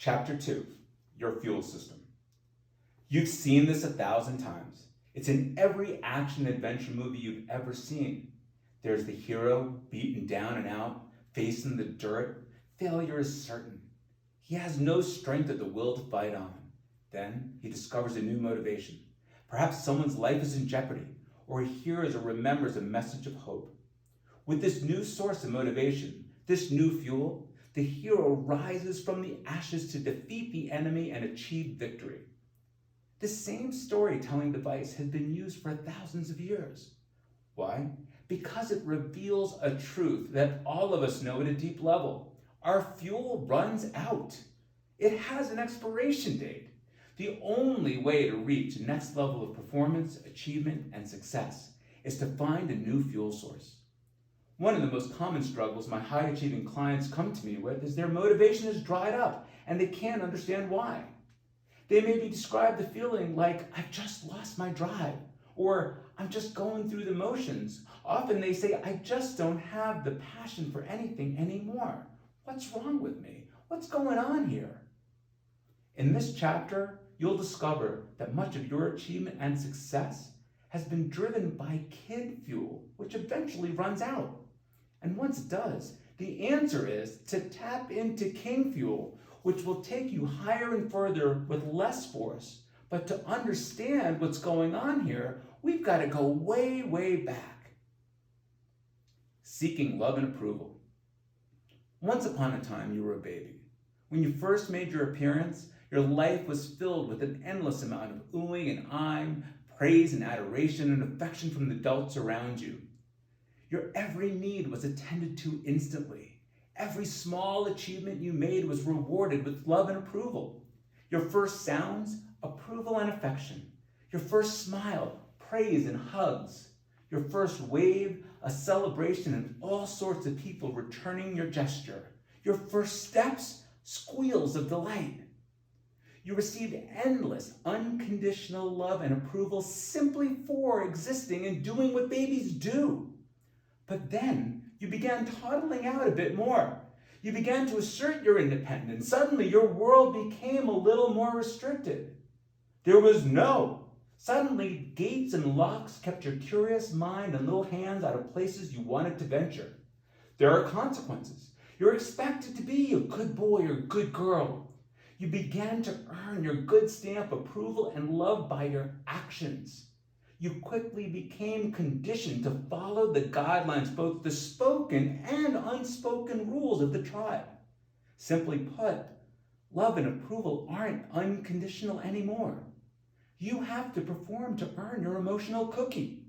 Chapter 2, Your Fuel System. You've seen this 1,000 times. It's in every action-adventure movie you've ever seen. There's the hero, beaten down and out, facing the dirt. Failure is certain. He has no strength or the will to fight on. Then he discovers a new motivation. Perhaps someone's life is in jeopardy, or he hears or remembers a message of hope. With this new source of motivation, this new fuel, the hero rises from the ashes to defeat the enemy and achieve victory. This same storytelling device has been used for thousands of years. Why? Because it reveals a truth that all of us know at a deep level. Our fuel runs out. It has an expiration date. The only way to reach the next level of performance, achievement, and success is to find a new fuel source. One of the most common struggles my high-achieving clients come to me with is their motivation has dried up and they can't understand why. They may be described the feeling like, I've just lost my drive, or I'm just going through the motions. Often they say, I just don't have the passion for anything anymore. What's wrong with me? What's going on here? In this chapter, you'll discover that much of your achievement and success has been driven by kid fuel, which eventually runs out. And once it does, the answer is to tap into king fuel, which will take you higher and further with less force. But to understand what's going on here, we've got to go way, way back. Seeking love and approval. Once upon a time, you were a baby. When you first made your appearance, your life was filled with an endless amount of oohing and eyeing, praise and adoration and affection from the adults around you. Your every need was attended to instantly. Every small achievement you made was rewarded with love and approval. Your first sounds, approval and affection. Your first smile, praise and hugs. Your first wave, a celebration and all sorts of people returning your gesture. Your first steps, squeals of delight. You received endless, unconditional love and approval simply for existing and doing what babies do. But then you began toddling out a bit more. You began to assert your independence. Suddenly your world became a little more restricted. There was no. Suddenly gates and locks kept your curious mind and little hands out of places you wanted to venture. There are consequences. You're expected to be a good boy or good girl. You began to earn your good stamp approval and love by your actions. You quickly became conditioned to follow the guidelines, both the spoken and unspoken rules of the tribe. Simply put, love and approval aren't unconditional anymore. You have to perform to earn your emotional cookie.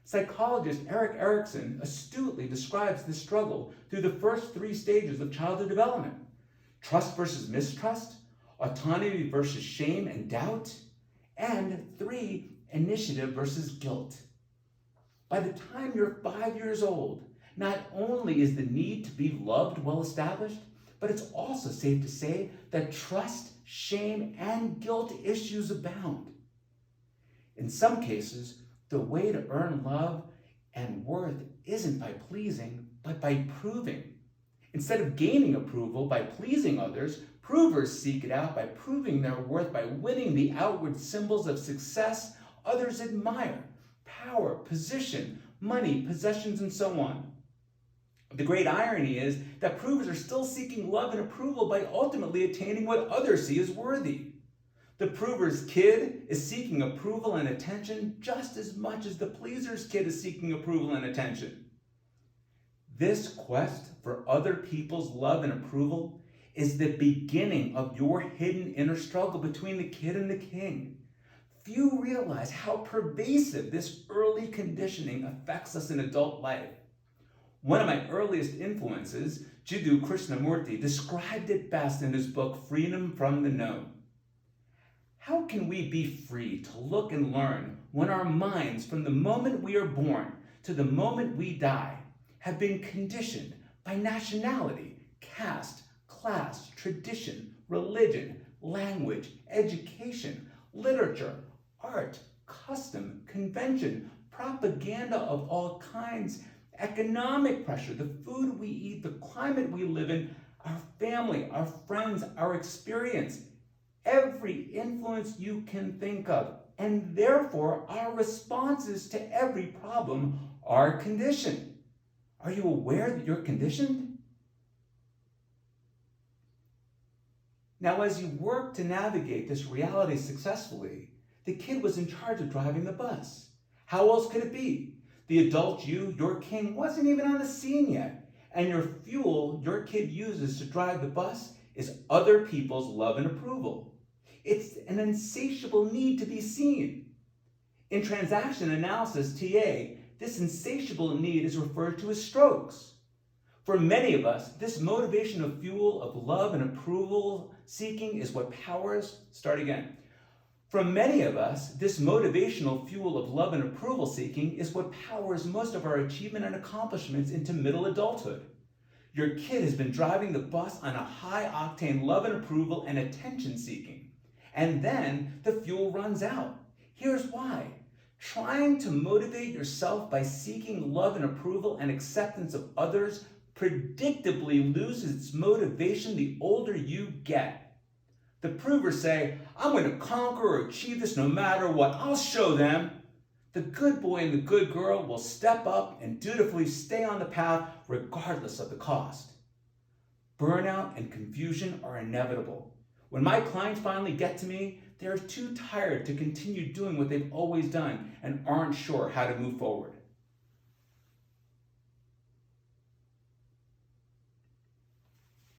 Psychologist Erik Erikson astutely describes this struggle through the first 3 stages of childhood development: trust versus mistrust, autonomy versus shame and doubt, and 3, initiative versus guilt. By the time you're 5 years old, not only is the need to be loved well established, but it's also safe to say that trust, shame, and guilt issues abound. In some cases, the way to earn love and worth isn't by pleasing, but by proving. Instead of gaining approval by pleasing others, provers seek it out by proving their worth by winning the outward symbols of success others admire: power, position, money, possessions, and so on. The great irony is that provers are still seeking love and approval by ultimately attaining what others see as worthy. The prover's kid is seeking approval and attention just as much as the pleaser's kid is seeking approval and attention. This quest for other people's love and approval is the beginning of your hidden inner struggle between the kid and the king. Few realize how pervasive this early conditioning affects us in adult life. One of my earliest influences, Jiddu Krishnamurti, described it best in his book, Freedom from the Known. How can we be free to look and learn when our minds, from the moment we are born to the moment we die, have been conditioned by nationality, caste, class, tradition, religion, language, education, literature, art, custom, convention, propaganda of all kinds, economic pressure, the food we eat, the climate we live in, our family family, our friends, our experience, every influence you can think of. And therefore, our responses to every problem are conditioned. Are you aware that you're conditioned? Now, as you work to navigate this reality successfully, the kid was in charge of driving the bus. How else could it be? The adult you, your king, wasn't even on the scene yet. And your fuel your kid uses to drive the bus is other people's love and approval. It's an insatiable need to be seen. In transaction analysis, TA, this insatiable need is referred to as strokes. For many of us, this motivational fuel of love and approval seeking is what powers, start again. For many of us, this motivational fuel of love and approval seeking is what powers most of our achievement and accomplishments into middle adulthood. Your kid has been driving the bus on a high-octane love and approval and attention seeking. And then the fuel runs out. Here's why. Trying to motivate yourself by seeking love and approval and acceptance of others predictably loses its motivation the older you get. The provers say, I'm going to conquer or achieve this no matter what. I'll show them. The good boy and the good girl will step up and dutifully stay on the path regardless of the cost. Burnout and confusion are inevitable. When my clients finally get to me, they're too tired to continue doing what they've always done and aren't sure how to move forward.